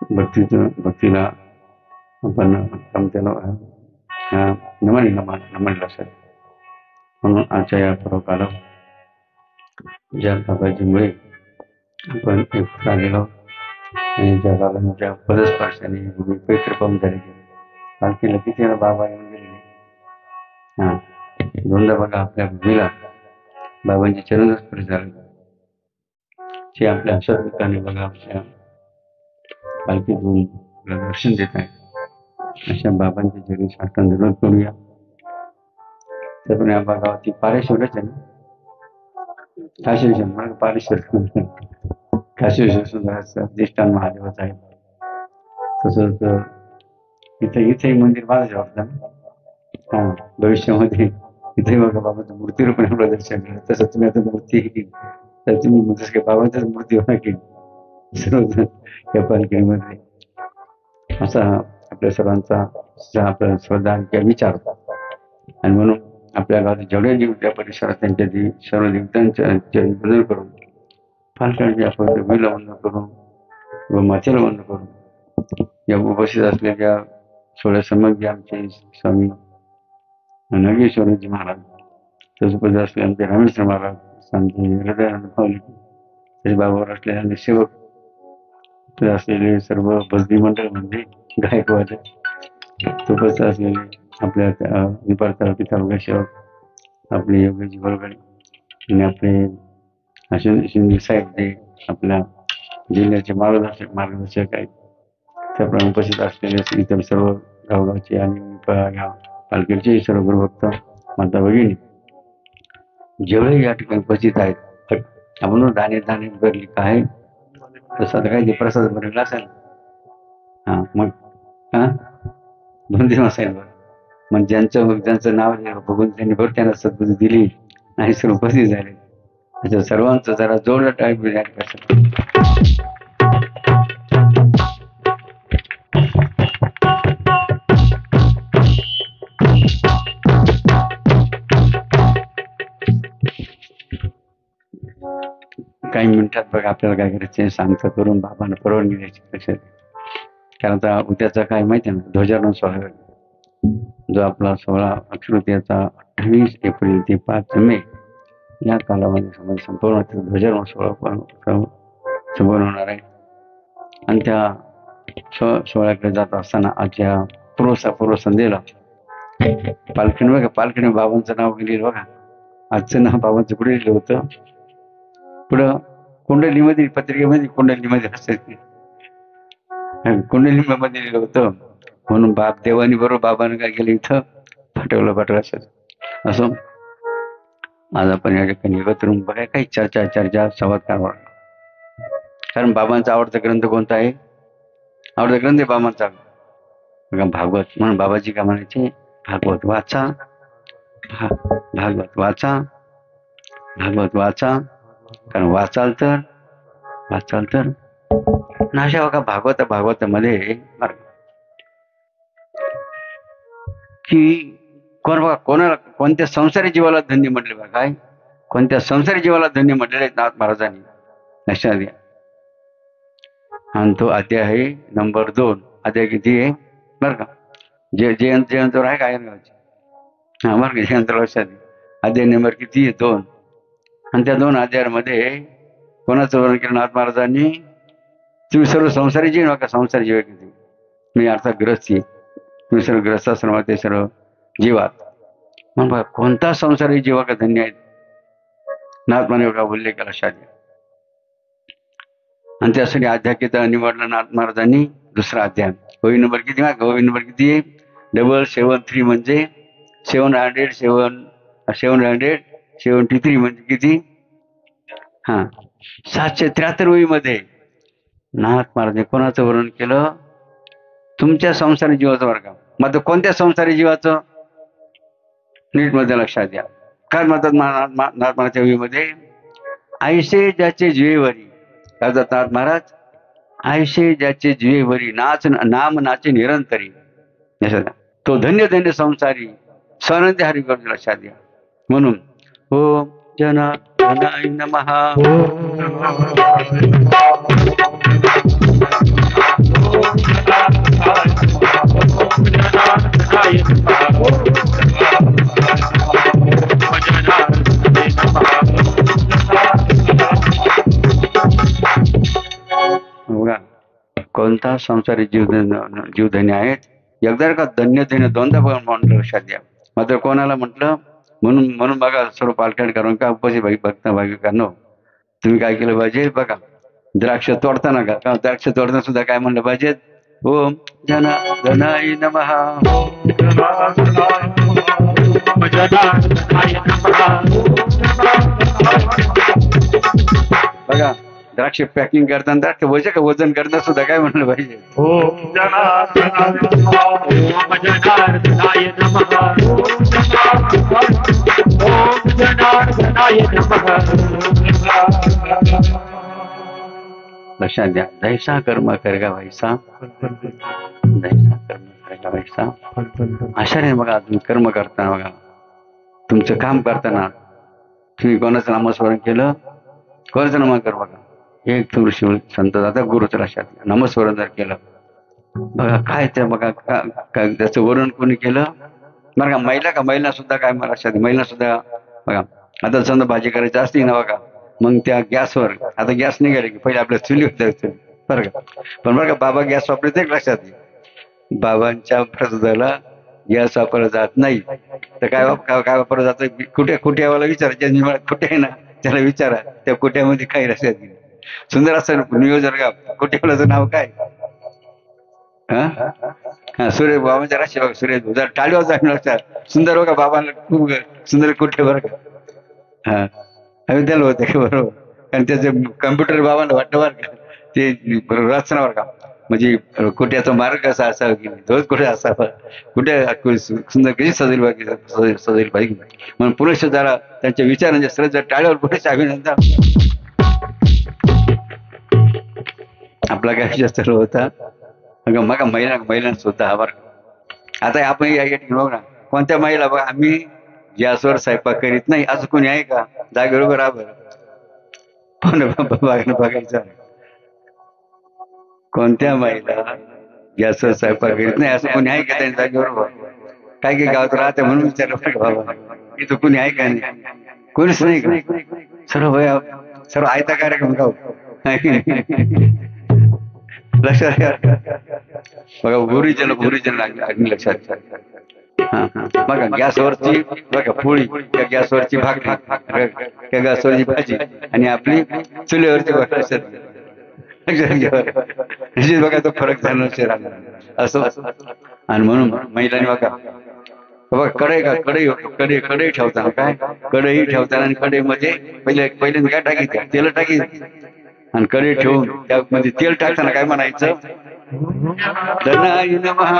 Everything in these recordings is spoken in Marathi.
भक्तीला आपण त्याला नमन नमन नमन लक्षात. म्हणून आजच्या या पर्वकाला ज्या बाबाजीमुळे आपण एकत्र आलेलो आणि ज्या बाबांच्या पदस्पर्शाने पवित्र पाहून झाले पालखीला किती वेळा बाबा येऊन गेलेले. दोनदा बघा आपल्या भूमीला बाबांचे चरणस्पर्श झाले. ते आपल्या अशाने बघा आपल्या पालखीतून दर्शन देत आहे. अशा बाबांच्या जरी साठवण जरूर करूया. तर पण या भागावरती पारेश्वरच आहे ना, काशीविश्वनाथ पारेश्वर काशीविश्वनाथ सुंदराचं अधिष्ठान महादेवाचं आहे. तसंच इथे मंदिर बांधायचं वाटतं. भविष्यामध्ये इथे बघा बाबाचं मूर्तीरूपाने आपलं दर्शन केलं. तसं तुम्ही आता मूर्ती तर तुम्ही जसं काही बाबांच्याच मूर्ती होणार की सर्व या पालखीमध्ये असा आपल्या सर्वांचा आपला श्रद्धा किंवा विचार होता. आणि म्हणून आपल्या गावात जेवढे जीव त्या परिसरात त्यांच्या सर्व देवतांच्या बदल करून पालख्यांच्या आपण विलवंद करून व मातेला वंद करून या उपस्थित असलेल्या सोळ्या समग्र आमचे स्वामी नागेश्वरजी महाराज, तसं उपस्थित असलेले आमचे रामेश्वर महाराज, आमचे हृदयानंद पावले, तसे बाबावर असलेले आमचे सेवक असलेले सर्व भजनी मंडळ म्हणजे गायकवाड, उपस्थित असलेले आपल्या निपार तालुका सेवक, आपले योगेश बरोबर आणि आपले शिंदे साहेब जे आपल्या जिल्ह्याचे मार्गदर्शक आहेत, त्याप्रमाणे उपस्थित असलेले इतर सर्व गावगावचे आणि या पालखीचे सर्व गुरुभक्त माता भगिनी जेवढे या ठिकाणी उपस्थित आहेत. आपण दाणे भरली काय प्रसाद काय ते प्रसाद भरलेला असेल. मग 2 असेल बरं. मग ज्यांचं नाव बघून त्यांनी बरं त्यांना सद्बुद्धी दिली आणि सर्व उपस्थित झाले. अशा सर्वांचं जरा जोरदार टाळी काही मिनिटात बघा आपल्याला काय करायचे शांत करून बाबांना परवानगी द्यायची कशा. कारण आता उद्याचा काय माहिती आहे ना, ध्वजारोहण सोहळा जो आपला 16 अक्षतृतीयाचा 28 एप्रिल ते 5 मे या कालावधीमध्ये संपूर्ण ध्वजारोहण सोहळा संपन्न होणार आहे. आणि त्या सोहळ्याकडे जात असताना आजच्या पूर्व संध्येला पालखीने बाबांचं नाव लिहिलं बघा. आजचं नाव बाबांचं पुढे लिहिलं होतं. पुढं कुंडलीमध्ये कुंडलीमध्ये असायचे कुंडलीमध्ये लिहिलं होतं. म्हणून देवानी बरोबर बाबानं काय केलं इथं पाठवलं असं. आज आपण या ठिकाणी एकत्र बघा काही चर्चा संवाद करावा. कारण बाबांचा आवडता ग्रंथ कोणता आहे? आवडता ग्रंथ आहे बाबांचा बघा भागवत. म्हणून बाबाजी काय म्हणायचे, भागवत वाचा, भागवत वाचा, भागवत वाचा. कारण वाचाल तर नाशा बघा भागवतामध्ये की कोणत्या संसारी जीवाला धन्य म्हटले बघा. काय कोणत्या संसारी जीवाला धन्य म्हटलेले आहेत नाथ महाराजांनी लक्षात घ्या. आणि तो अध्याय आहे नंबर 2. अध्याय किती आहे बरं का? जयंतवर आहे काय बरं का? जयंत लक्षात घ्या. अध्याय नंबर किती आहे? 2. आणि त्या 2 अध्यायामध्ये कोणाचं वर्णन केलं नाथ महाराजांनी? तुम्ही सर्व संसारी जीव नका. संसारी जीव किती मी अर्थात ग्रस्ती, तुम्ही सर्व ग्रस्ताश्रमात ते सर्व जीवात. मग बघा कोणता संसारी जीवा का धन्य आहेत नाथ महाराज उल्लेख लक्षात घ्या. आणि त्यासाठी अध्याय निवडला नाथ महाराजांनी 2रा अध्याय. गोवी नंबर किती? गोवी नंबर किती आहे? 773 म्हणजे 773 म्हणजे किती? 773 वहीमध्ये नाथ महाराजांनी कोणाचं वर्णन केलं? तुमच्या संसारी जीवाचं वर्ग. मग कोणत्या संसारी जीवाचं? नीट मध्ये लक्षात द्या. काय म्हणतात नाथ महाराजच्या वहीमध्ये? ऐसे ज्याचे जीवेवरी. काय जात नाथ महाराज? ऐसे ज्याचे जीवेवरी नाम नाचे निरंतरी तो धन्य संसारी स्वानंद हरी करतो. लक्षात द्या. म्हणून ओम जनार्दनाय नमः. कोणता संसारी जीवधनी आहेत. एकदा का धन्य धन्य दोनदा बघा म्हटलं लक्षात घ्या. मात्र कोणाला म्हटलं म्हणून म्हणून बघा सर्व पालख्यान करून का उपस्थित भक्त भाविकांनो, तुम्ही काय केलं पाहिजे बघा. द्राक्ष तोडताना का द्राक्ष तोडताना सुद्धा काय म्हणलं पाहिजे, ओम जनार्दनाय नमः. बघा द्राक्ष पॅकिंग करताना द्राक्ष वजन करताना सुद्धा काय म्हणलं पाहिजे, लक्षात द्या. जैसा कर्म करेगा वैसा, जैसा कर्म करेगा वैसा. अशाने बघा तुम्ही कर्म करताना बघा, तुमचं काम करताना तुम्ही कोणाचं नामस्मरण केलं, कोणाचं नामस्मरण कर बघा. एक पुरुष संत जाता गुरुचं लक्षात नामस्मरण जर केलं बघा काय ते बघा काय त्याचं वर्णन कोणी केलं बरं का. महिला सुद्धा काय मला लक्षात, महिला सुद्धा बघा आता समजा भाजी करायची असते ना बघा, मग त्या गॅसवर आता गॅस निघाले की पहिले आपल्या चुलीवर जायचं बरं का. पण बरं का बाबा गॅस वापरते लक्षात घे, बाबांच्या प्रसादाला गॅस वापरला जात नाही. तर काय वापरलं जातं, कुट्यावाला विचारायचं कुठे आहे ना त्याला विचारा, त्या कुट्यामध्ये काही लक्षात घे. सुंदर असं नियोजन का, कुट्यावाल्याचं नाव काय, हा सूर्य बाबांच्या राशी बघा, सूर्य जर टाळीवर जाऊन लक्षात सुंदर बघा बाबांना खूप सुंदर कुठे बरं का. हा अयोध्याला होते का बरोबर, कारण त्याचे कम्प्युटर बाबांना वाटतं बरं का ते रचना बरं का, म्हणजे कुठ्याचा मार्ग कसा असावा की नाही, तोच कुठे असावा, कुठे सुंदर कशी सजली पाहिजे म्हणून पुरुष जरा त्यांच्या विचारांच्या श्रद्धा टाळ्यावर पुरुष अभिनंदन. आपला काय विचार चालू होता मग महिलांना सुद्धा बरं. आता आपण या ठिकाणी बघ ना, कोणत्या महिला बघा आम्ही गॅसवर स्वयंपाक करीत नाही असं कोणी आहे का, जागेवर बघायचं. कोणत्या महिला गॅसवर स्वयंपाक करीत नाही असं कोणी आहे का त्यांच्या जागेवर, काय काय गावात राहते म्हणून विचारलं बाबा इथं कोणी आहे का नाही, कोणीच नाही का, सर्व आयता कार्यक्रम गाव लक्षात बघा. गुरुजन लागली लक्षात. हा बघा गॅसवरची बघा पोळी, त्या गॅसवरची भाकरी, त्या गॅसवरची भाजी आणि आपली चुलीवरची लक्षात बघा तो फरक झाला असं. आणि म्हणून महिलांनी बघा कढई ठेवताना काय, कढई ठेवताना आणि कढईमध्ये पहिल्यांदा काय टाकी तेल टाकी आणि कढई ठेवून त्यामध्ये तेल टाकताना काय म्हणायचं, धनाय नमः.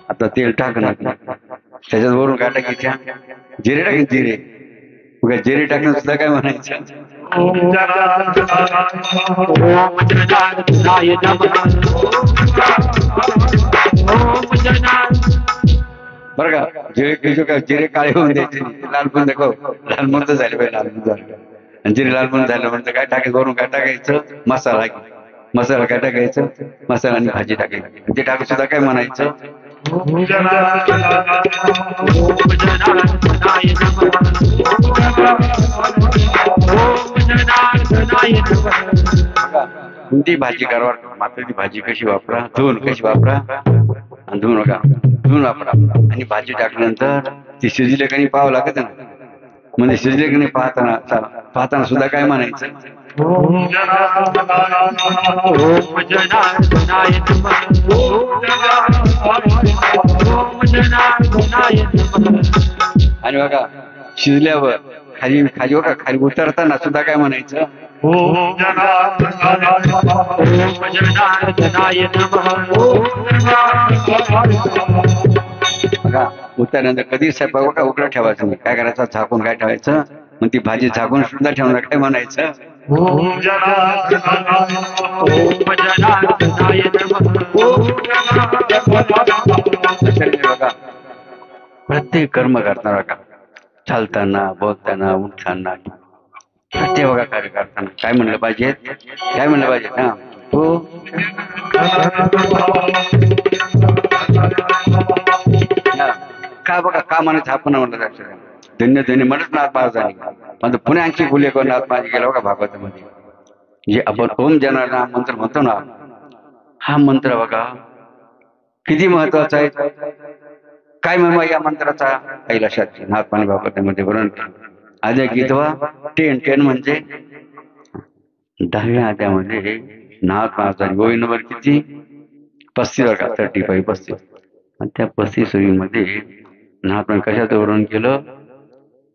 आता तेल टाकणार त्याच्यात वरून काय टाकायच्या, जिरे टाकायचे, जिरे टाकणं सुद्धा काय म्हणायचं, बरं का. जिरे काळे होऊन द्यायचे, लाल पण दाखव, लाल म्हणून झाले पाहिजे, लाल म्हणून झालं. आणि जिरे लाल म्हणून झालं म्हणतं काय टाकायचं, वरून काय टाकायचं, मसाला काय टाकायचं, मसाला आणि भाजी टाकायची, ते टाकून सुद्धा काय म्हणायचं, कोणती भाजी करा मात्र ती भाजी कशी वापरा, धुवून कशी वापरा, आणि धुवून वापरा. आणि भाजी टाकल्यानंतर ती शिजले का नाही पाहावं लागत ना, म्हणजे शिजले की नाही पाहताना सुद्धा काय म्हणायचं, आणि बघा शिजल्यावर खाली बघा खाली उतरताना सुद्धा काय म्हणायचं, बघा उतरल्यानंतर कधी स्वयंपाक बघा उघडं ठेवायचं नाही, काय करायचं झाकून काय ठेवायचं, मग ती भाजी झाकून सुद्धा ठेवणार काय म्हणायचं, बघा. प्रत्येक कर्म करताना बघा, चालताना, बोलताना, उठताना, प्रत्येक बघा कार्य करताना काय म्हणलं पाहिजे, हा हो का बघा का म्हणायचं आपण म्हणलं धन्य धन्य म्हणत नाथ महाराजांनी. पण पुण्यांची फुले करून नाथ महाराज गेला बघा भागवतामध्ये. जे आपण ओम जनार्दन मंत्र म्हणतो ना, हा मंत्र बघा किती महत्वाचा आहे. काय महिमा या मंत्राचा काही लक्षात घे. नाथ महाराज भागवतामध्ये वर्णन केलं. आद्या गीतवा 10 म्हणजे 10व्या अध्यायामध्ये नाथ महाराजांनी गोविंद नंबर किती 35 वर का 35 आणि त्या 35 मध्ये नाथ महाराज कशाचं वर्णन केलं.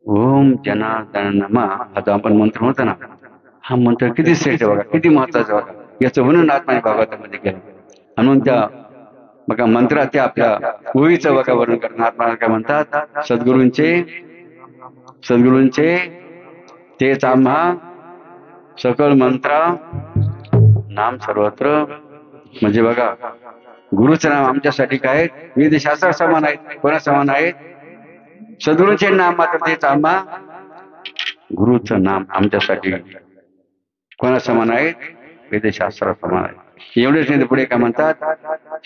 ओम जनार्दन नमा हा जो आपण मंत्र म्हणतो ना, हा मंत्र किती श्रेष्ठ बघा, किती महत्वाचा बघा. याचं म्हणून नाथ महाराज भागवतामध्ये केलं. म्हणून त्या बघा मंत्रात त्या आपल्या ओळीचं बघा वर्णन करतात. नाथ महाराज काय म्हणतात, सद्गुरूंचे तेच आम्हा सकळ मंत्रा नाम सर्वत्र. म्हणजे बघा गुरुचं नाम आमच्यासाठी काय वेदशास्त्र समान आहेत. कोणा समान आहेत? सद्गुरूंचे नाम मात्र तेच आम्हा. गुरुचं नाम आमच्यासाठी कोणा समान आहेत? वेदशास्त्र समान आहेत. एवढेच नाही, पुढे काय म्हणतात,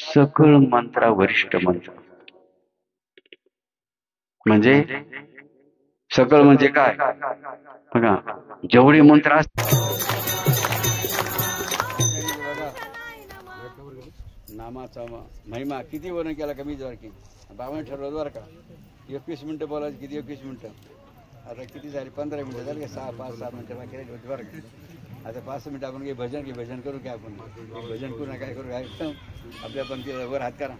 सकळ मंत्रा वरिष्ठ मंत्र. म्हणजे सकळ म्हणजे काय बघा, जेवढे मंत्र नामाचा महिमा किती वर्णन केला कमी जर की बाबांनी ठरवलं बरं का. 21 मिनिटं बोलायचं. किती 21 मिनिटं? आता किती झाली? 15 मिनिटं झाली का? 5-6 मिनिटं बाकी राहिली होती बरं का. आता 5 मिनिटं आपण काही भजन करू काय? आपण भजन करू ना, काय करू काय? आपल्या पंक्तीला वर हात करा.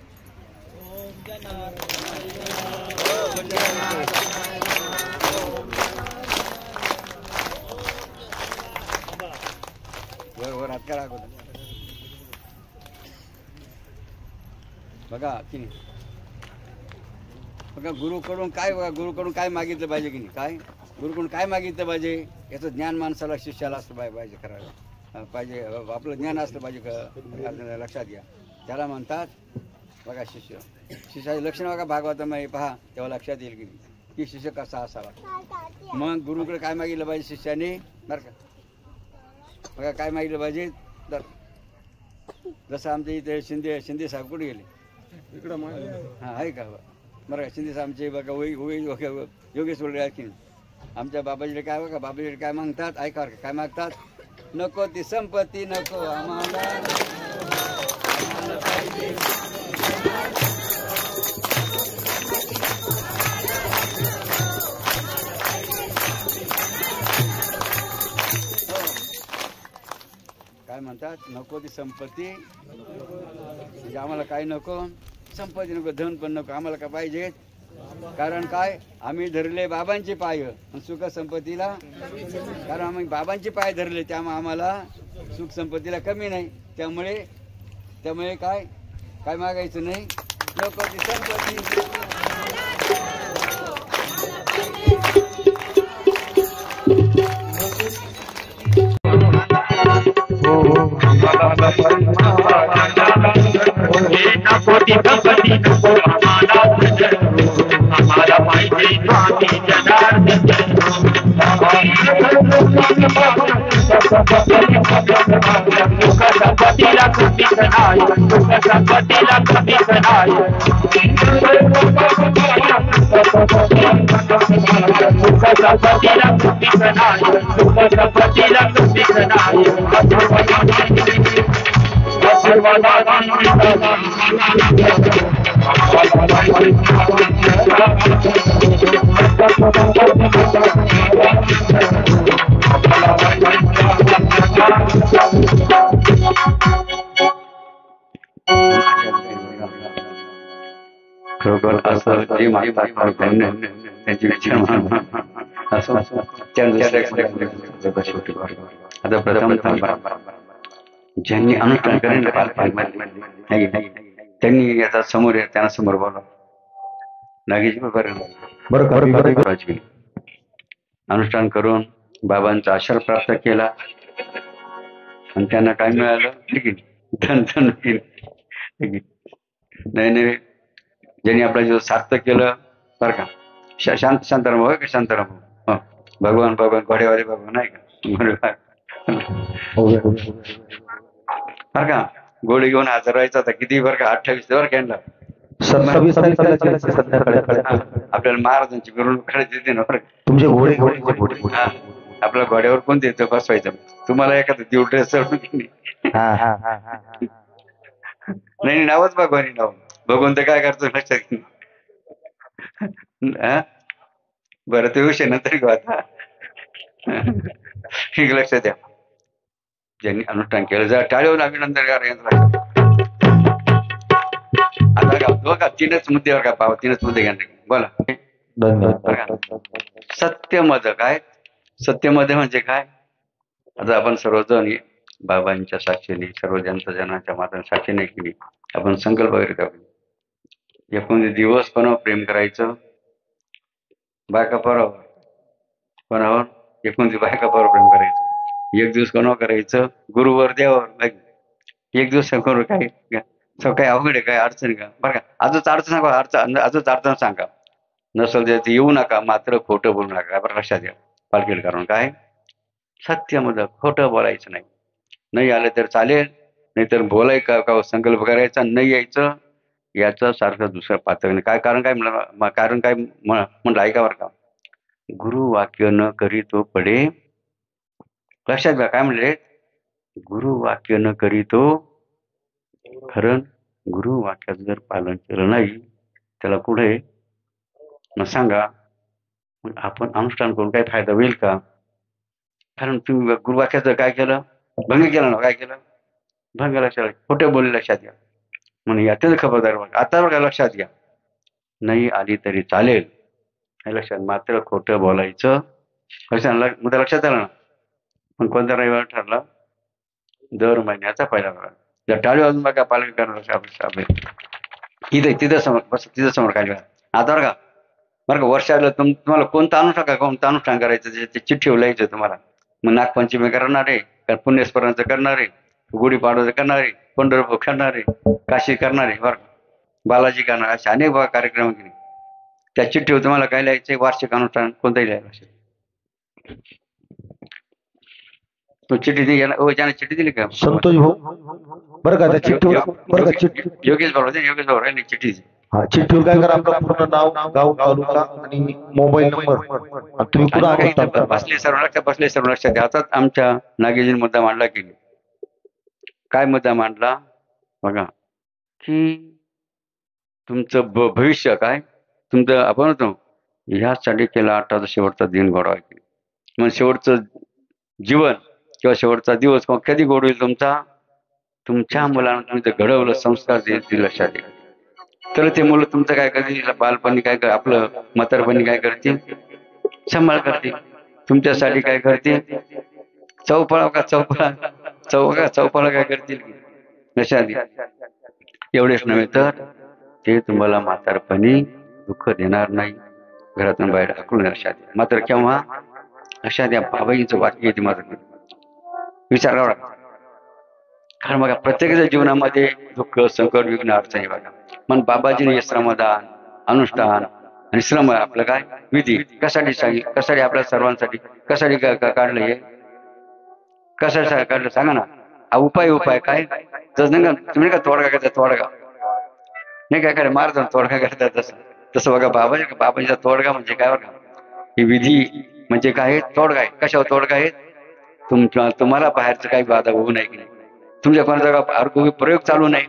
वर हात करा. बघा की नाही, बघा गुरुकडून काय, बघा गुरुकडून काय मागितलं पाहिजे की नाही, काय गुरुकडून काय मागितलं पाहिजे, याचं ज्ञान माणसाला शिष्याला असलं पाहिजे, करायला पाहिजे. आपलं ज्ञान असलं पाहिजे, लक्षात घ्या. त्याला म्हणतात बघा शिष्य. शिष्याचे लक्षण बघा भागवतामध्ये पहा, तेव्हा लक्षात येईल की शिष्य कसा असावा. मग गुरुकडे काय मागितलं पाहिजे शिष्याने बरं का. बघा काय मागितलं पाहिजे. तर जसं आमच्या इथे शिंदे साहेब कुठे गेले इकडं, हां आहे का बरं का. शिंदे साहेब आमचे बघा योगेश वगैरे की आमच्या बाबाजीकडे काय बघा, बाबाजीकडे काय मागतात ऐका काय मागतात. नको ती संपत्ती नको आम्हाला, काय म्हणतात, नको ती संपत्ती म्हणजे आम्हाला काय नको, संपत्ती नको, धन पण नको, आम्हाला काय पाहिजे. कारण काय, आम्ही धरले बाबांचे पाय सुख संपत्तीला. कारण आम्ही बाबांचे पाय धरले त्यामुळे आम्हाला सुख संपत्तीला कमी नाही. त्यामुळे काय काय मागायचं नाही. नको ती संपत्ती. खरोखर असं जे मागतात त्यांची विचार आता प्रथम ज्यांनी अनुष्ठान करेल त्यांनी आता समोर त्यांना समोर बोला नागेश अनुष्ठान करून बाबांचा आशीर्वाद प्राप्त केला आणि त्यांना काय मिळालं धन धन नाही. ज्यांनी आपला जो सार्थक केलं बरं का. शांताराम होय का शांताराम भगवान घोडेवाले भगवान आहे का बरं का. घोडे घेऊन हजर व्हायचा होता किती बरं का 28 वर कॅनला सविस्तर चालायचं संध्याकाळी. आपल्याला महाराजांची मिरवणूक काढायची होती ना बरं का? तुमचे घोडे घोडे घोडे घोडे. हा. आपल्या घोड्यावर कोण देतं बसवायचं तुम्हाला एखादं देव ड्रेस नाही. हा हा हा हा हा. नाही नावच भगवानी नाव बघून तर काय करतो लक्षात घे. हा? बरं ते विषय नंतर घेऊ आता. ठीक लक्षात द्या. ज्यांनी अनुष्ठान केलं जर टाळीवर अभिनंदन करा यंत्र. आता का बघा तीनच मुद्द्यावर का पाव तीनच मुद्दे घ्या बोला. धन्यवाद. सत्यमद काय सत्यमध्ये म्हणजे काय. आता आपण सर्वजण बाबांच्या साक्षीने सर्व जनाच्या मातांच्या साक्षीने केली आपण संकल्प वगैरे करू. एकोणीस दिवस कोणावर प्रेम करायचं बायका पोरावर कोणावर 29 बायका पोरावर प्रेम करायचं. एक दिवस कोणावर करायचं गुरुवर देवावर. एक दिवस करू काय काही अवघड आहे काय अडचण का बरं का. आजच अडचण सांगा आजच अडचण सांगा नसल तर येऊ नका मात्र खोटं बोलू नका बरं लक्षात द्या. पालखील कारण काय सत्यमध्ये खोटं बोलायचं नाही. नाही आलं तर चालेल नाहीतर बोलाय का संकल्प करायचा नाही यायचं याचं सारखं दुसरं पातळ नाही. काय कारण काय म्हणलं कारण काय म्हणलं ऐका बरं का. गुरु वाक्य न करी तो पडे. लक्षात घ्या काय म्हणले गुरु वाक्य न करी तो खरं गुरु वाक्याचं जर पालन केलं नाही त्याला पुढे मग सांगा मग आपण अनुष्ठान करून काही फायदा होईल का. कारण तुम्ही गुरुवाक्याचं काय केलं भंग केला ना काय केलं भंग लक्षात खोटे बोलले लक्षात घ्या. म्हणून यातच खबरदार आता बघा लक्षात घ्या. नाही आली तरी चालेल हे लक्षात मात्र खोटं बोलायचं लक्षात मुद्दा लक्षात आला ना. पण कोणता रविवार ठरला दर महिन्याचा पहिला रविवार. जर टाळी वाजून बघा पालखी करणार इथे तिथं समोर बस तिथं समोर काय आता बरं का वर्षाला तुम्हाला कोणतं अनुष्ठान करायचं ते चिठ्ठी लिहायचं तुम्हाला. मग नागपंचमी करणार आहे का पुण्यस्मरणाचं करणार आहे गुढीपाडव्याचं करणार आहे पंढरपूर करणार आहे काशी करणार आहे बरं बालाजी करणार असे अनेक कार्यक्रम केले. त्या चिठ्ठीवर तुम्हाला काय लिहायचं वार्षिक अनुष्ठान कोणतंही लिहायला तो चिठ्ठी दिली ज्याने चिठ्ठी दिली का संतोष भाऊ बरं का त्या चिठ्ठीवर बरं का योगेश बरोबर योगेश बरोबर आहे चिठ्ठी. हा चिठ्ठीवर काय करा आपलं पूर्ण नाव गाव तालुका आणि मोबाईल नंबर तुम्ही पुन्हा बसले सर्व लक्षात द्या. आता आमच्या नागेजीने मुद्दा मांडला की काय मुद्दा मांडला बघा की तुमचं भविष्य काय तुमचं आपण होतो ह्यासाठी केला आठाचा शेवटचा दिन गोडवा की मग शेवटचं जीवन किंवा शेवटचा दिवस मग कधी गोड होईल तुमच्या मुलांना तुम्ही ते घडवलं संस्कार दिले लक्षात घ्या. तर ते मुलं तुमचं काय करतील बालपणी काय आपलं म्हातारपणी काय करतील सांभाळ करतील तुमच्यासाठी काय करतील चौफळा काय करतील लक्षात घ्या. एवढेच नव्हे तर ते तुम्हाला म्हातारपणी दुःख देणार नाही घरातून बाहेर हाकलून लक्षात द्या. मात्र केव्हा लक्षात द्या बाबाईचं वाक्य येते मात्र विचार करा. कारण बघा प्रत्येकाच्या जीवनामध्ये दुःख संकट विघ्न अडचणी बघा पण बाबाजीने श्रमदान अनुष्ठान आणि श्रम आपलं काय विधी कशासाठी सांगितलं कशासाठी आपल्या सर्वांसाठी कशासाठी काढलं हे कशासाठी काढलं सांगा ना. हा उपाय काय तर नाही का तुम्ही का तोडगा करता तोडगा नाही काय काय महाराज तोडगा करतात तसं बघा बाबाजीचा तोडगा म्हणजे काय बघा ही विधी म्हणजे काय तोडगा आहे. कशावर तोडगा आहे तुम्हाला बाहेरचं काही बाधा होऊ नये की नाही तुमच्या कोणाचा आरोग्य प्रयोग चालू नाही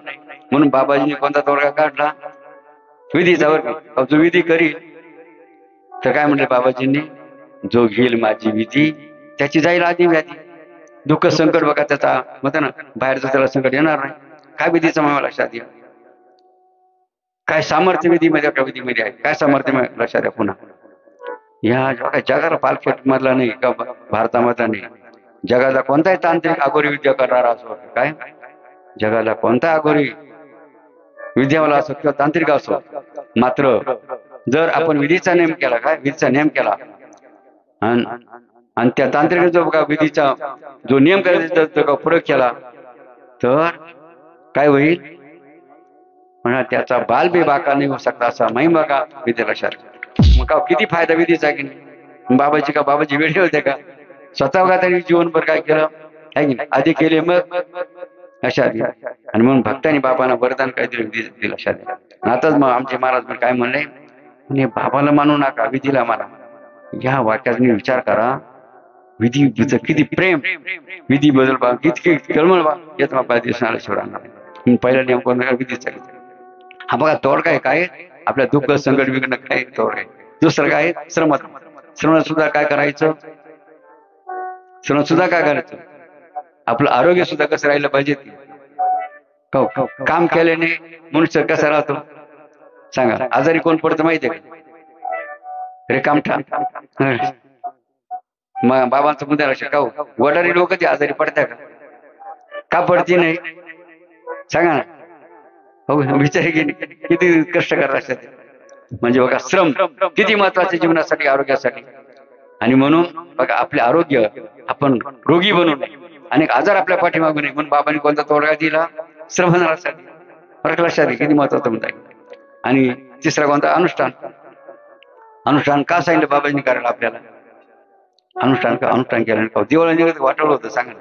म्हणून बाबाजीने कोणता तोडगा काढला विधीचा वर्ग जो विधी करील तर काय म्हणले बाबाजींनी जो घेईल माझी विधी त्याची जाईल आधी व्याधी दुःख संकट बघा त्याचा म्हणता ना बाहेरचं त्याला संकट येणार नाही. काय विधीचा मला लक्षात घ्या काय सामर्थ्य विधीमध्ये का विधीमध्ये आहे काय सामर्थ्य लक्षात द्या. पुन्हा या जगाला पालखेट मधला नाही का भारतामधला नाही जगाला कोणताही तांत्रिक अघोरी विद्या करणारा असो काय जगाला कोणता अघोरी विद्यावाला असो किंवा तांत्रिक असो मात्र जर आपण विधीचा नेम केला काय विधीचा नेम केला आणि त्या तांत्रिक जो विधीचा जो नियम करायचा प्रयोग केला तर काय होईल म्हणा त्याचा बाल बी बाका नाही होऊ शकता असा महिमा का विद्या लक्षात मग का किती फायदा विधीचा की नाही बाबाची वेळ होते का स्वतः का तरी जीवनभर काय केलं आहे की नाही आधी केले मग लक्षात घ्या. आणि म्हणून भक्तांनी बाबांना वरदान काय दिलं विधी लक्षात घ्या. आताच मग आमचे महाराज काय म्हणले, म्हणे बाबाला मानू नका, विधीला माना. या वाक्याचा विचार करा. विधीचं किती प्रेम, विधी बदल बा किती कळमळ बा, येत बाबा दिसणार शिवरांना. पहिला नियम कोणता? विधीचा. हा बघा तोडगा आहे काय, आपल्या दुःख संकट विघ्न काय तोडगा आहे. दुसरं काय, श्रम. श्रम सुद्धा काय करायचं, श्रम सुद्धा काय करायचं, आपलं आरोग्य सुद्धा कसं राहिलं पाहिजे. काम केल्याने मनुष्य कसा राहतो सांगा. आजारी कोण पडतं माहितीये का? रेकामठा. मग बाबांचा मुद्दा लक्षात का, वडारी लोक ते आजारी पडत्या का पडती नाही सांगा ना. हो विचार की किती कष्ट करत असतात. म्हणजे बघा श्रम किती महत्वाचे जीवनासाठी, आरोग्यासाठी. आणि म्हणून बघा आपले आरोग्य आपण रोगी बनवून अनेक आजार आपल्या पाठीमागू नये म्हणून बाबांनी कोणता तोडगा दिला, श्रमणासाठी. फरक लक्षात घे किती महत्वाचा मुद्दा आहे. आणि तिसरा कोणता, अनुष्ठान. अनुष्ठान का सांगितलं बाबांनी करायला आपल्याला? अनुष्ठान का, अनुष्ठान केल्याने का दिवाळी वाटवलं होतं सांगा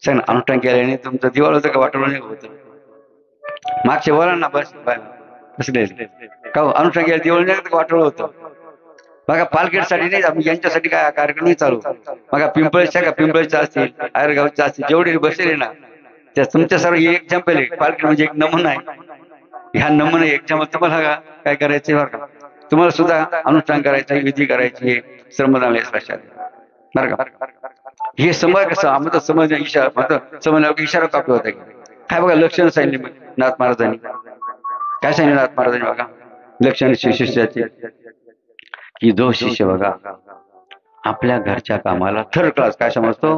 सांग ना. अनुष्ठान केल्याने तुमचं दिवाळ होतं का वाटवलं होतं? मागच्या बोला ना बस बसले का अनुष्ठान केलं दिवाळी वाटवलं होतं. बघा पालखेडसाठी नाही, आम्ही यांच्यासाठी काय कार्यक्रम नाही चालू. बघा पिंपळच्या का पिंपळच्या असतील, आयरगावच्या असतील, जेवढे बसले ना त्या तुमच्या सर्व एक एक्झाम्पल आहे. पालखेड म्हणजे एक नमुना आहे. ह्या नमुना एक्झाम्पल तुम्हाला काय करायचे बरं का, तुम्हाला सुद्धा अनुष्ठान करायचं, विधी करायची, श्रमदान लक्षात बरं का. हे समज कसं आम्हाला समज इशारा समजल्यावर इशारा कापला होता काय. बघा लक्षण सांगितले नाथ महाराजांनी. काय सांगितलं नाथ महाराजांनी बघा लक्षण शिष्याचे, की जो शिष्य बघा आपल्या घरच्या कामाला थर्ड क्लास काय समजतो,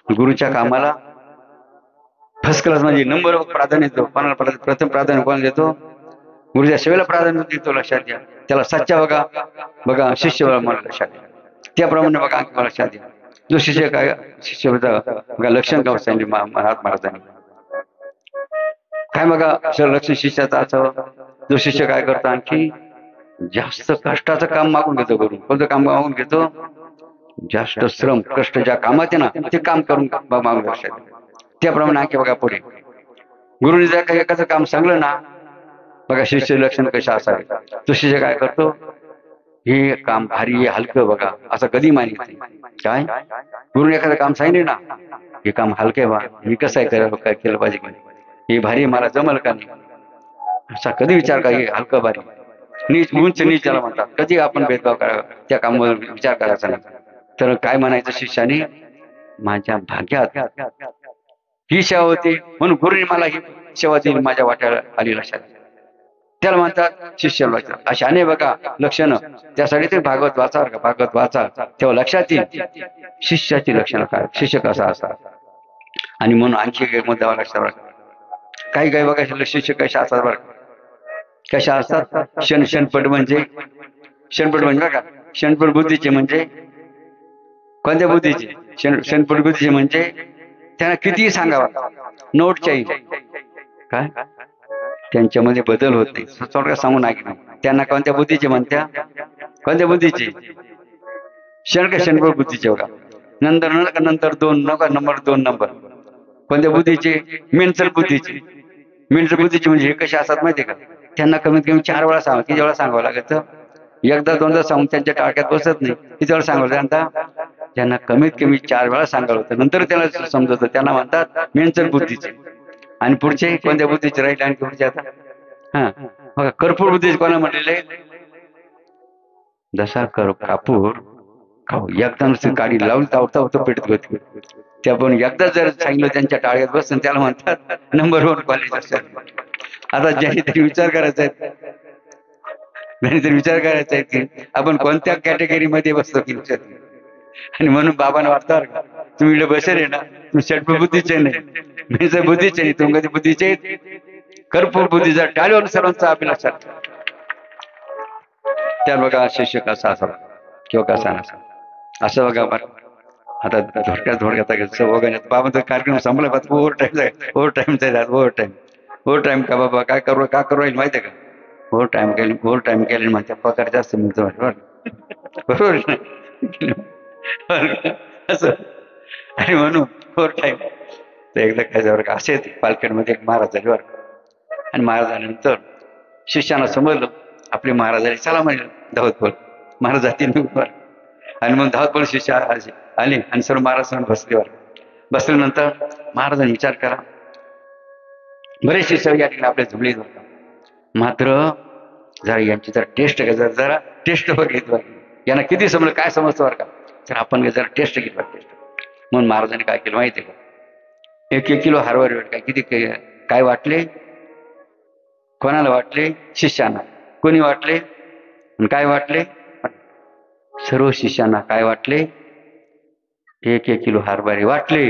गुरुच्या कामाला फर्स्ट क्लास म्हणजे नंबर प्राधान्य देतो. कोणाला प्रथम प्राधान्य कोणाला देतो? गुरुच्या सेवेला प्राधान्य देतो. लक्षात घ्या. त्याला सच्चा बघा बघा शिष्य मला लक्षात घ्या. त्याप्रमाणे बघा आणखी लक्षात घ्या. जो शिष्य काय शिष्य बघा लक्षण का सांगितले नाथ महाराजांनी. काय बघा लक्षण शिष्याचा असावं, जो शिष्य काय करतो आणखी जास्त कष्टाचं काम मागून घेतो. करून कोणतं काम मागून घेतो? जास्त श्रम कष्ट ज्या कामात आहे ना ते काम करून मागून लक्षात. त्याप्रमाणे आणखी बघा पुढे गुरुने जर काही एखादं काम सांगलं ना बघा शिष्य लक्षण कशा असावे. तो शिष्य काय करतो, हे काम भारी हलकं बघा असं कधी मानित नाही. काय गुरुने एखादं काम सांगितले ना, हे काम हलकं आहे बा, मी कसं आहे काय केलं पाहिजे, हे भारी मला जमल का नाही, असा कधी विचार का हे हलकं भारी नीच उंच नीच ज्याला म्हणतात, कधी आपण भेदभाव करावा त्या कामावर विचार करायचा नाही. तर काय म्हणायचं शिष्याने, माझ्या भाग्यात ही सेवा होती म्हणून गुरुने मला ही सेवा दिली, माझ्या वाट्याला आली लक्षात. त्याला म्हणतात शिष्य लक्षात. अशाने बघा लक्षणं. त्यासाठी ते भागवत वाचा का, भागवत वाचा तेव्हा लक्षात येईल शिष्याची लक्षणं काय, शिष्य कसा असतात. आणि म्हणून आणखी एक मुद्दा लक्षात बघा. काही काही बघा शिष्य कशा असतात बरं, कशा असतात. शनपट म्हणजे बघा शनपट बुद्धीचे म्हणजे कोणत्या बुद्धीचे, शनपट बुद्धीचे म्हणजे त्यांना कितीही सांगावा नोट चाहिए काय त्यांच्यामध्ये बदल होत नाही. थोडक्यात सांगून ऐकणार त्यांना कोणत्या बुद्धीचे म्हणत्या, कोणत्या बुद्धीचे शनपट बुद्धीचे बघा. नंतर दोन नंबर 2 नंबर कोणत्या बुद्धीचे, मेंटल बुद्धीचे. मेंटल बुद्धीचे म्हणजे हे कसे असतात माहितीये का, त्यांना कमीत कमी 4 वेळा सांगा, किती वेळा सांगावं लागतं, एकदा दोनदा सांगून त्यांच्या टाळक्यात बसत नाही. किती वेळा सांगावं त्यांना, त्यांना कमीत कमी 4 वेळा सांगावं होतं, नंतर त्याला समजतं. त्यांना म्हणतात मेंटल बुद्धीचे. आणि पुढचे कोणत्या बुद्धीचे राहिले आणि पुढचे आता बघा कर्पूर बुद्धीचे कोणा म्हटलेले, जसा कापूर एकदा नुसती गाडी लावून तावता होतं पेटत होती. त्या पण एकदा जर सांगितलं त्यांच्या टाळ्यात बसून त्याला म्हणतात नंबर 1 कॉलेज असेल. आता ज्यांनी तरी विचार करायचा आहे, ज्यांनी तरी विचार करायचा आहे की आपण कोणत्या कॅटेगरीमध्ये बसतो की. आणि म्हणून बाबांना वाटतं तुम्ही इकडे बसेल आहे ना, तुम्ही षटपट बुद्धीचे नाही, मेजर बुद्धीचे नाही, तुम्ही कधी बुद्धीचे कर्पूर बुद्धीचा टाळीवर सर्वांचा अभिलाषा. त्या बघा शिष्य कसा असावा किंवा कसा नसावा असं बघा. आता थोडक्यात वगैरे बाबांचा कार्यक्रम संपला, ओव्हर टाइम का बाबा काय करू राहील माहितीये का, ओव्हर टाइम केले म्हणते पगार जास्त मिळतो बरोबर असं. आणि म्हणून ओव्हर टाइम तर एकदा काय झालं का, असे पालखेडमध्ये एक महाराज झाले बरं. आणि महाराज झाल्यानंतर शिष्याला समजलं आपले महाराज आले, चला म्हणलं धावत पळ. महाराज जातील निघून. आणि मग धावत पळ शिष्य आले आणि सर्व महाराज बसले. बसल्यानंतर महाराजांनी विचार करा, बरेच शिष्य या ठिकाणी आपल्या जमले होता, मात्र जरा यांची जरा टेस्ट घ्या, जरा टेस्ट बघितलं, यांना किती समजलं काय समजतं बरं का, तर आपण जरा टेस्ट घेतला टेस्ट. म्हणून महाराजांनी काय केलं माहिती आहे का, 1 किलो हरभरे काय किती काय वाटले, कोणाला वाटले, शिष्यांना. कोणी वाटले आणि काय वाटले, सर्व शिष्यांना काय वाटले, 1 किलो हरभरे वाटले.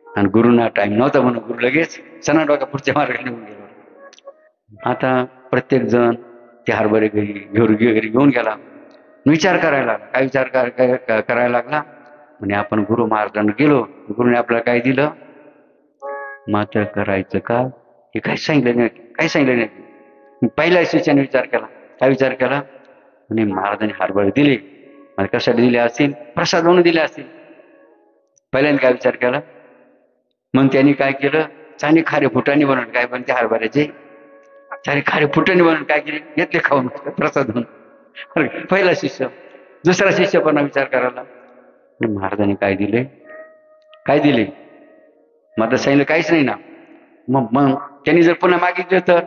आणि गुरुना टाइम नव्हता म्हणून गुरु लगेच सणा डोका पुढच्या मार्गाने निघून गेला. आता प्रत्येक जण ते हरभरे घरी घेऊन गेला. विचार करायला लागला. काय विचार करायला लागला, म्हणे आपण गुरु महाराजांना गेलो, गुरुने आपल्याला काय दिलं, मात्र करायचं का हे काही सांगितलं नाही, काही सांगितलं नाही. पहिल्या शिष्याने विचार केला. काय विचार केला, म्हणे महाराजांनी हरभरे दिले, मला कशासाठी दिले असतील, प्रसाद म्हणून दिले असतील. पहिल्यांदा काय विचार केला, मग त्यांनी काय केलं, चांगली खारे फुटाणे बनवून, काय बनते हरभऱ्याचे चांगली खारे फुटाणे बनवून काय केले, घेतले खाऊन प्रसाद म्हणून. पहिला शिष्य. दुसरा शिष्य पण विचार करायला, महाराजांनी काय दिले, काय दिले, मग सांगितलं काहीच नाही ना. मग त्यांनी जर पुन्हा मागितले तर,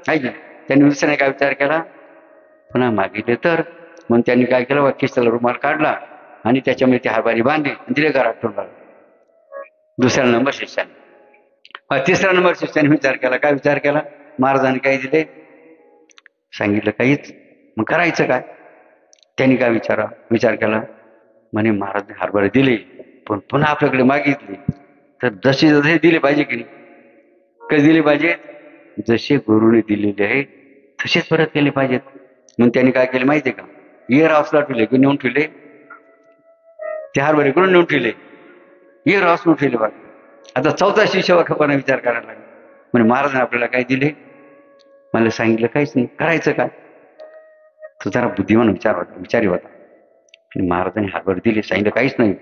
ऐक ना, त्यांनी दुसऱ्याने काय विचार केला, पुन्हा मागितले तर. मग त्यांनी काय केलं, खिशाला रुमाल काढला आणि त्याच्यामध्ये ते हरभरे बांधले आणि तिथे घरात ठेवला. दुसरा नंबर शिष्याने. तिसरा नंबर शिष्याने विचार केला. काय विचार केला, महाराजांनी काय दिले, सांगितलं काहीच, मग करायचं काय. त्यांनी काय विचार केला, म्हणे महाराजांनी हरभरे दिले पण पुन्हा आपल्याकडे मागितले तर जसे दिले पाहिजे की नाही, कसे दिले पाहिजे, जसे गुरुने दिलेले आहे तसेच परत केले पाहिजेत. मग त्यांनी काय केले माहितीये का, इयर हाऊसला ठेवले, नेऊन ठेवले ते हरभरे कडून नेऊन ठेवले, इयर हाऊस नेऊन ठेवले. बघा आता चौथा शिष्य वाखपणा विचार करायला लागला, म्हणजे महाराजांनी आपल्याला काय दिले, मला सांगितलं काहीच नाही, करायचं काय. तो जरा बुद्धिमान विचारी होता. महाराजांनी हरभरे दिले, सांगितलं काहीच नाही,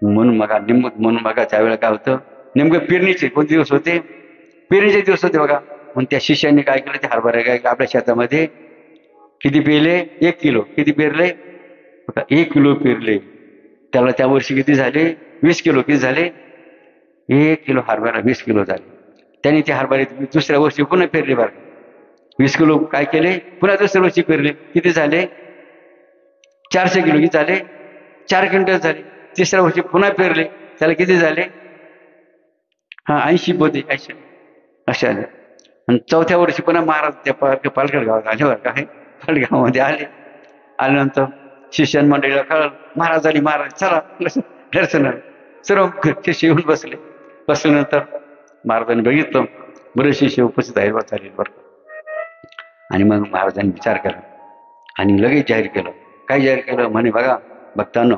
म्हणून मग त्यावेळेला काय होतं, नेमकं पेरणीचे कोणते दिवस होते, पेरणीचे दिवस होते बघा. म्हणून त्या शिष्यांनी काय केलं, ते हरभरे काय आपल्या शेतामध्ये किती पेरले, 1 किलो. किती पेरले बघा, 1 किलो पेरले. त्याला त्या वर्षी किती झाले, 20 किलो. किती झाले, 1 किलो हरभरा 20 किलो झाले. त्यांनी ते हरभरे दुसऱ्या वर्षी पुन्हा पेरले बरं. 20 किलो काय केले, पुन्हा दुसऱ्या वर्षी पेरले. किती झाले, 400 किलो. किती झाले, 4 क्विंटल झाले. तिसऱ्या वर्षी पुन्हा पेरले, त्याला किती झाले, 80 पोते, 80 असे आले. आणि चौथ्या वर्षी पुन्हा महाराज त्या पालघर गावात आले बरं. काय पालघरमध्ये आल्यानंतर शिष्यन मंडळीला कळलं, महाराज आली, महाराज चला दर्शनाला. सर्व शिष्य येऊन बसल्यानंतर महाराजांनी बघितलं बरेच शिष्य उपस्थित आहेत चालेल बरं. आणि मग महाराजांनी विचार केला आणि लगेच जाहीर केलं. काय जाहीर केलं, म्हणे बघा भक्तांनो,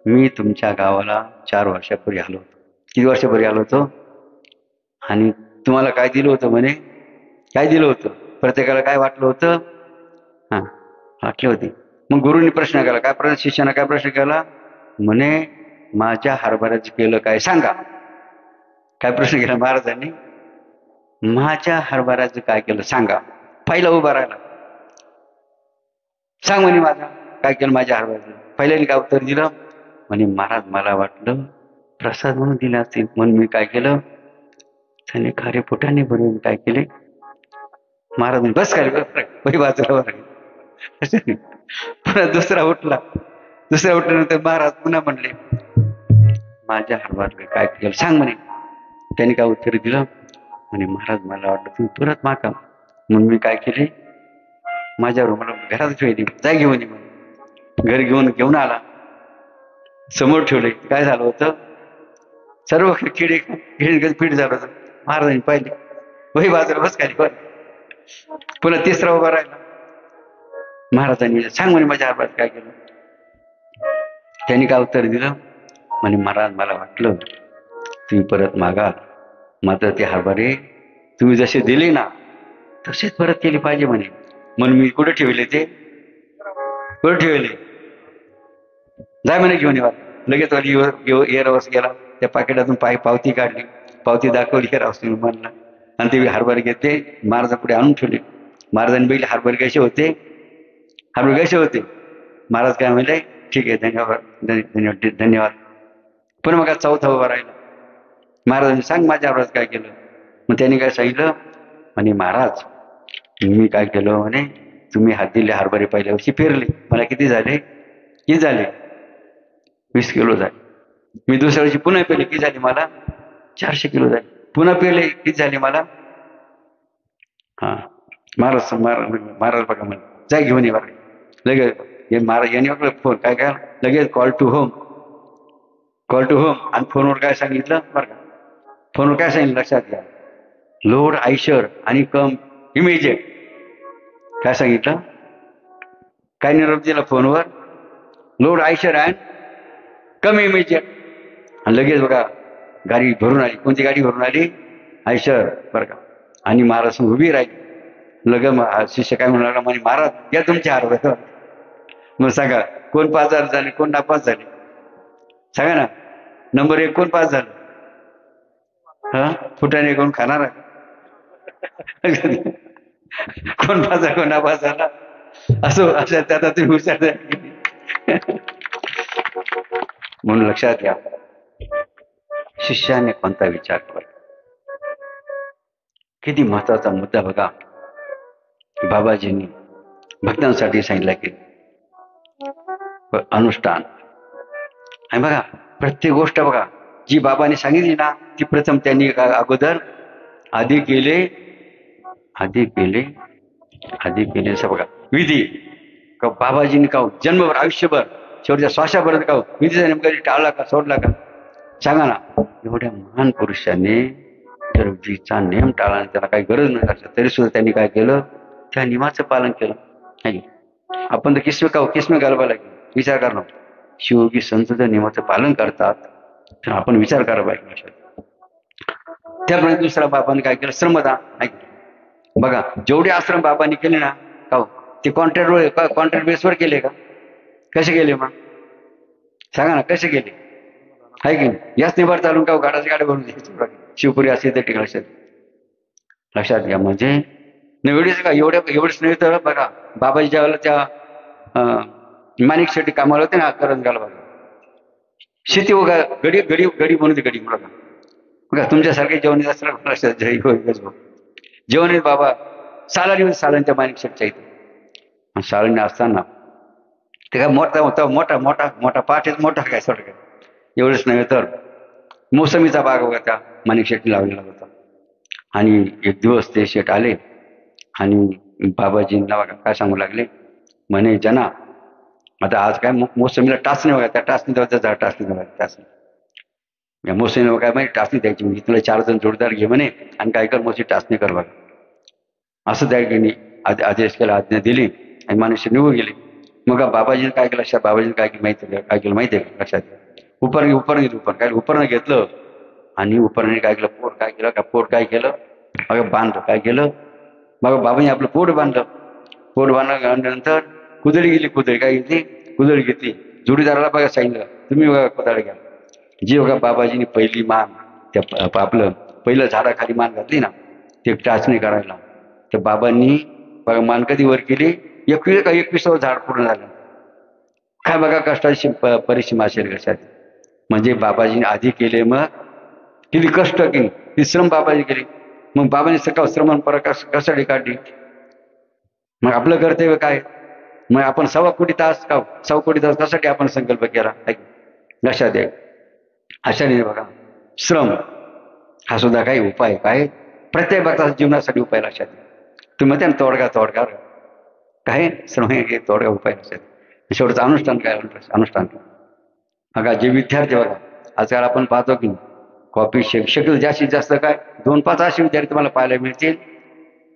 मी तुमच्या गावाला 4 वर्षापूर्वी आलो होतो. किती वर्षापूर्वी आलो होतो, आणि तुम्हाला काय दिलं होतं, म्हणे काय दिलं होतं, प्रत्येकाला काय वाटलं होतं, वाटले होते. मग गुरुनी प्रश्न केला, काय शिष्यानं काय प्रश्न केला, म्हणे माझ्या हरभऱ्याचं केलं काय सांगा. काय प्रश्न केला महाराजांनी, माझ्या हरभऱ्याचं काय केलं सांगा. पहिला उभा राहिला, सांग म्हणे माझा काय केलं माझ्या हरभऱ्याचं. पहिल्याने काय उत्तर दिलं, म्हणे महाराज मला वाटलं प्रसाद म्हणून दिले असतील, म्हणून मी काय केलं, त्याने खारे पोटाने भरून काय केले. महाराज बस खाली वही बाजूला पुन्हा दुसरा उठल्यानंतर महाराज पुन्हा म्हणले, माझ्या हरभऱ्याला काय केलं सांग म्हणे. त्याने काय उत्तर दिलं, म्हणे महाराज मला वाटलं तुम्ही परत मागा, म्हणून मी काय केले, माझ्या मला घरात ठेवली, जाय घेऊन ये म्हणे. घरी घेऊन आला, समोर ठेवले. काय झालं होतं, सर्व किडे पीठ झालं होतं. महाराजांनी पाहिले, वही बाजूला बस खाली बरं. पुन्हा तिसरा उभा राहिला, महाराजांनी सांग म्हणे माझ्या हरभऱ्यात काय केलं. त्यांनी काय उत्तर दिलं, म्हणे महाराज मला वाटलं तुम्ही परत मागा, मात्र ते हरभरे तुम्ही जसे दिले ना तसेच परत केले पाहिजे म्हणे. म्हणून मी कुठे ठेवले, ते कुठे ठेवले, जाय म्हणे घेऊन येवा. लगेच एअरहाऊस गेला, त्या पाकिटातून पावती काढली, पावती दाखवली एअरहाऊस म्हणला, आणि ते हरभरे घेतले महाराजा पुढे आणून ठेवले. महाराजांनी बघितले हरभरे कसे होते, हरभरे कसे होते. महाराज काय म्हणले, ठीक आहे, धन्यवाद धन्यवाद. पुन्हा मग चौथा उभा राहिला. महाराजांनी सांग माझ्या महाराज काय केलं. मग त्यांनी काय सांगितलं, म्हणे महाराज मी काय केलं, म्हणे तुम्ही हात दिले हरभरे पहिल्या वर्षी पेरले, मला किती झाले, 20 किलो झाले. मी दुसऱ्या वर्षी पुन्हा पेरले, किती झाले मला, 400 किलो झाले. पुन्हा पेरले, किती झाले मला. हा महाराज महाराज बघा म्हणे जा घेऊन ये बरं. लगेच हे महाराज यांनी बघलं फोन काय काय लगेच कॉल टू होम. आणि फोनवर काय सांगितलं बरं का, फोनवर काय सांगितलं लक्षात घ्या, लोड आयशर आणि कम इमिजिएट. काय सांगितलं, काय निरोप दिला फोनवर, load Eicher and come immediate. आणि लगेच बघा गाडी भरून आली. कोणती गाडी भरून आली, आयशर बरं का. आणि महाराज उभी राहिली. शिष्य काय म्हणाला, म्हणे महाराज घ्या तुमचे हरभरे. मग सांगा कोण 5,000 झाले, कोण नापास झाले, सांगा ना. नंबर 1 कोण पास झालं, हा फुटाने कोण खाणार आहे. कोण पास झाला, कोण नापास झाला, असं त्यात तुम्ही हुशार. म्हणून लक्षात घ्या, शिष्याने कोणता विचार केला. किती महत्वाचा मुद्दा बघा. बाबाजींनी भक्तांसाठी सांगितलं की अनुष्ठान. आणि बघा प्रत्येक गोष्ट बघा जी बाबांनी सांगितली ना, ती प्रथम त्यांनी अगोदर आधी केले असं बघा विधी. का बाबाजींनी का जन्मभर आयुष्यभर शेवटच्या श्वासापर्यंत का विधीचा नेमका टाळला का, सोडला का, सांगा ना. एवढ्या महान पुरुषांनी जर विधीचा नेम टाळला, त्याला काही गरज नाही तरी सुद्धा त्यांनी काय केलं, त्या नियमाचं पालन केलं. नाही आपण तर किस्मे घालवा लागेल. विचार करणं, शिवयोगी संत जर नियमाचं पालन करतात तर आपण विचार करावा पाहिजे. त्याप्रमाणे दुसरा बाबांनी काय केलं, श्रमदान. बघा जेवढे आश्रम बाबांनी केले ना का ते कॉन्ट्रॅक्ट बेसवर केले का, कसे केले मग सांगा ना, कसे केले आहे की याच निभार चालून का गाड्याच्या गाड्या भरून द्यायचे. शिवपुरी असेल तर ठिकाण लक्षात घ्या. म्हणजे एवढेच का एवढेच नाही तर बघा बाबाजी ज्यावेळेला त्या माणिक शेट्टी कामाला होते ना करंजगाला, बघा शेती बघा गडी म्हणून गडी बघा. बघा तुमच्यासारखे जेवण असतात जेवण आहेत बाबा सालांच्या माणिक शेट्टीच्या इथे. सालांनी असताना ते काय मोठा पाठ आहे, मोठा काय सड काय. एवढंच नव्हे तर मोसमीचा बाग बघा त्या माणिक शेट्टी लावलेला होता. आणि एक दिवस ते शेट आले आणि बाबाजींना बघा काय सांगू लागले, म्हणे जना आता आज काय मोसमीला टाचणी बघा, त्या टाचणी द्यायचा टाचणी बघा, टाचणी या मोसमीला काय माहिती टाचणी द्यायची. म्हणजे तुला 4 जण जोडदार घे म्हणे आणि काय कर मोठी टाचणी कर बघा. असं त्या आदेश केला, आज्ञा दिली आणि मनुष्य निघून गेले. मग बाबाजीने काय केलं, लक्षात बाबाजीने काय केलं माहिती आहे लक्षात. उपरण घेतलं आणि उपरणे काय केलं, पोट काय केलं का, पोट काय केलं मग बांधलं, काय केलं मग बाबांनी आपलं पोट बांधलं. पोट बांधल्यानंतर कुदळी काय घेतली, कुदळी घेतली. जोडीदाराला बघा सांगितलं तुम्ही बघा कुदळ घ्या. जी बघा बाबाजीने पहिली मान त्या आपलं पहिलं झाडाखाली मान घातली ना, ते टाचणी करायला, तर बाबांनी बघा मान कधी वर केली, 21वं झाड पूर्ण झालं. काय बघा कष्टाची परिसीमा असेल कशात. म्हणजे बाबाजीने आधी केले, मग किती कष्ट केली, किती श्रम बाबाजी केले. मग बाबांनी सकाळ श्रमण कशासाठी काढली. मग आपलं कर्तव्य काय, मग आपण 1.25 कोटी तास कशासाठी आपण संकल्प केला लक्षात आहे. अशाने बघा श्रम हा सुद्धा काही उपाय, काय प्रत्येक भक्ताच्या जीवनासाठी उपाय लक्षात आहे. तुम्ही म्हणते ना तोडगा काय श्रम हे तोडगा उपाय लक्षात. शेवटचं अनुष्ठान काय, अनुष्ठान बघा जे विद्यार्थी बघा आजकाल आपण पाहतो की कॉपी शक्यतो जास्तीत जास्त काय 2-5 असे विद्यार्थी तुम्हाला पाहायला मिळतील,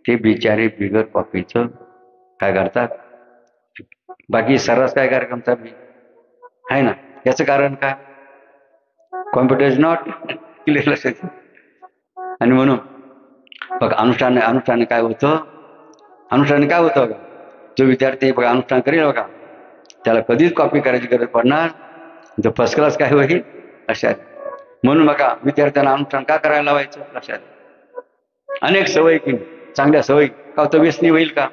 ते बिचारे बिगर कॉपीचं काय करतात, बाकी सर्रास काय कार्यक्रम चालू आहे ना. याचं कारण काय, कॉम्प्युटर इज नॉट क्लिअर लक्षात. आणि म्हणून बघा अनुष्ठान काय होतं बघा, जो विद्यार्थी बघा अनुष्ठान करेल बघा त्याला कधीच कॉपी करायची गरज पडणार, जो फर्स्ट क्लास काय होईल अशा. म्हणून बघा विद्यार्थ्यांना अनुष्ठान का करायला लावायचं लक्षात. अनेक सवयी की चांगल्या सवयी का तो व्यसनी होईल का?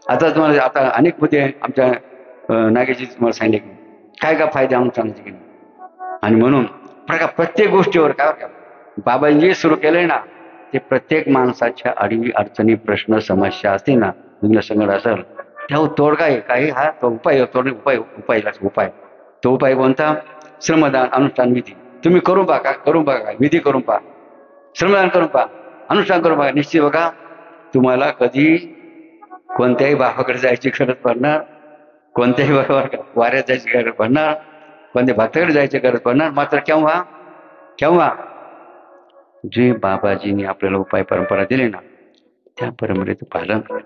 आता तुम्हाला आता अनेक मुद्दे आमच्या नागेशजी तुम्हाला सांगितले की काय का फायदे आणून सांगायचे की नाही. आणि म्हणून प्रत्येक गोष्टीवर काय बाबांनी जे सुरू केलंय ना ते प्रत्येक माणसाच्या अडीवी अडचणी प्रश्न समस्या असतील ना विघ्न संकट असेल त्यावर तोडगा आहे काही हा तो उपाय उपाय तो उपाय कोणता? श्रमदान अनुष्ठान विधी. तुम्ही करून पहा विधी करून पहा, श्रमदान करून पहा, अनुष्ठान करून पहा. निश्चित बघा तुम्हाला कधी कोणत्याही बाबाकडे जायची गरज पडणार, कोणत्याही वाऱ्यात जायची गरज पडणार, कोणत्या भक्ताकडे जायची गरज पडणार. मात्र केव्हा जे बाबाजींनी आपल्याला उपाय परंपरा दिली ना त्या परंपरेचं पालन करा.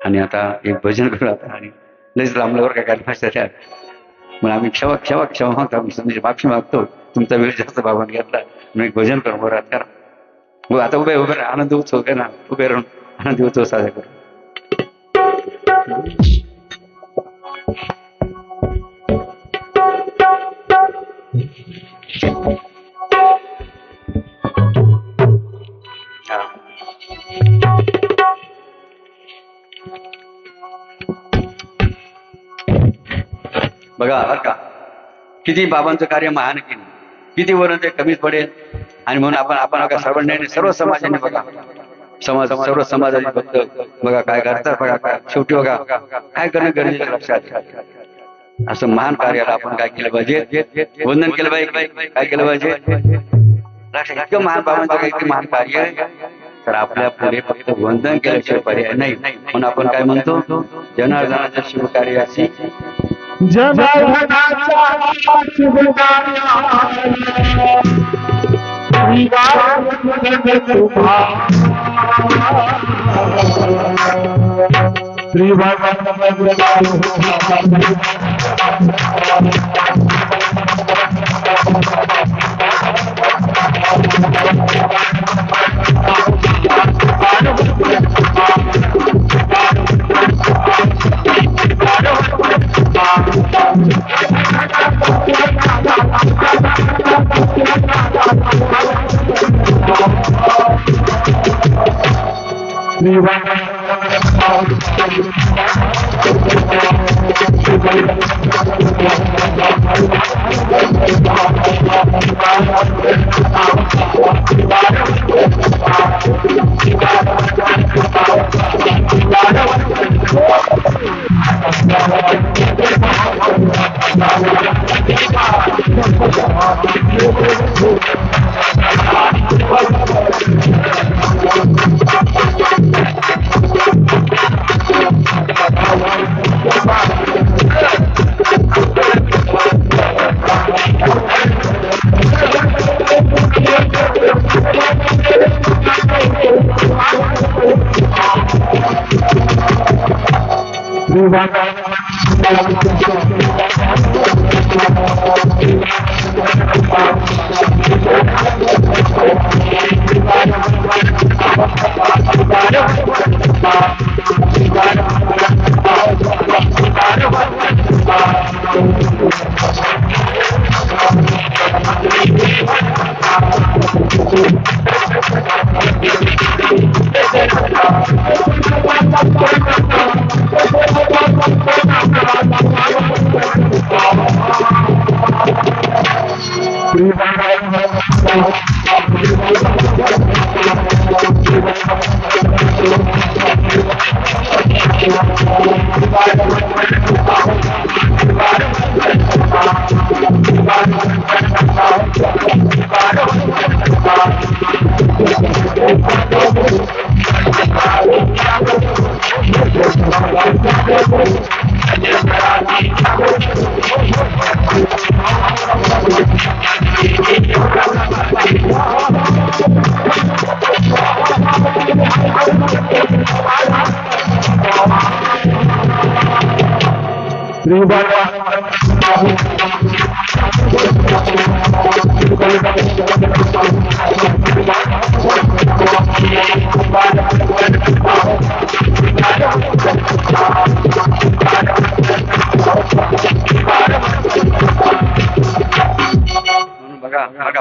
आणि आता एक भजन करू आता आणि लईच लांबल्यावर काय काय मग आम्ही क्षमा मागतो, म्हणजे माफी मागतो तुमचा वेळ जास्त बाबांनी घेतला म्हणून एक भजन करू बरं करा. मग आता उभे आनंद उत्सव काय ना उभे राहून आनंद उत्सव साजरा करू. बघा बरं का किती बाबांचं कार्य महान की नाही, किती वरून ते कमीच पडेल. आणि म्हणून आपण बघा सर्व समाजाने बघा सर्व समाजाने फक्त बघा काय करतात बघा काय शेवटी बघा काय करणं गरजेचं लक्षात. असं महान कार्याला आपण काय केलं पाहिजे? वंदन केलं पाहिजे. काय केलं पाहिजे? इतकं महान बाबांचं काही महान कार्य तर आपल्या पुढे फक्त वंदन केल्याशिवाय पर्याय नाही. म्हणून आपण काय म्हणतो? जनार्दनाच्या शिवकार्याची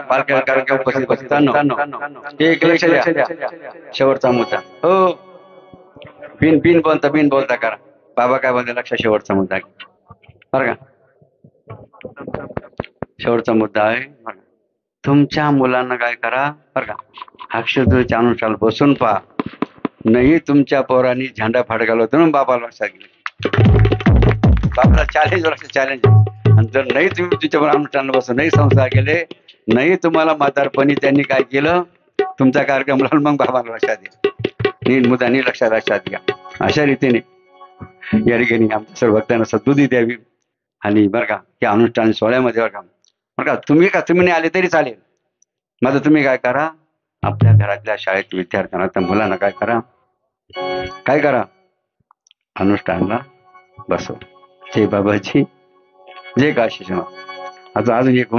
पालख्या कार्यक्रम उपस्थित असताना एक लक्ष द्या शेवटचा मुद्दा. हो बिन बोलता करा. बाबा काय म्हणते लक्षात शेवटचा मुद्दा आहे बरं का. शेवटचा मुद्दा आहे बरं का. तुमच्या मुलांना काय करा बरं का, अक्षरशः अनुष्ठान बसून पहा. नाही तुमच्या पोरांनी झेंडा फडकावला होता ना बाबाला लक्षात गेले. बाबाला चॅलेंज. आणि जर नाही तुम्ही तुमच्या अनुष्ठान बसून नाही संस्कार केले, नाही तुम्हाला म्हातारपणी त्यांनी काय केलं तुमचा कार्यक्रम लावून, मग बाबाला लक्षात घ्या. नीट मुद्दानी लक्षात घ्या. अशा रीतीने या ठिकाणी आमच्या सर्व भक्तांना सद्बुद्धी द्यावी. आणि बरं का या अनुष्ठान सोहळ्यामध्ये बरं का तुम्ही नाही आले तरी चालेल. माझं तुम्ही काय करा, आपल्या घरातल्या शाळेत विद्यार्थ्यांना त्या मुलांना काय करा अनुष्ठानला बसव. जय बाबाजी, जय काशी. आता अजून एक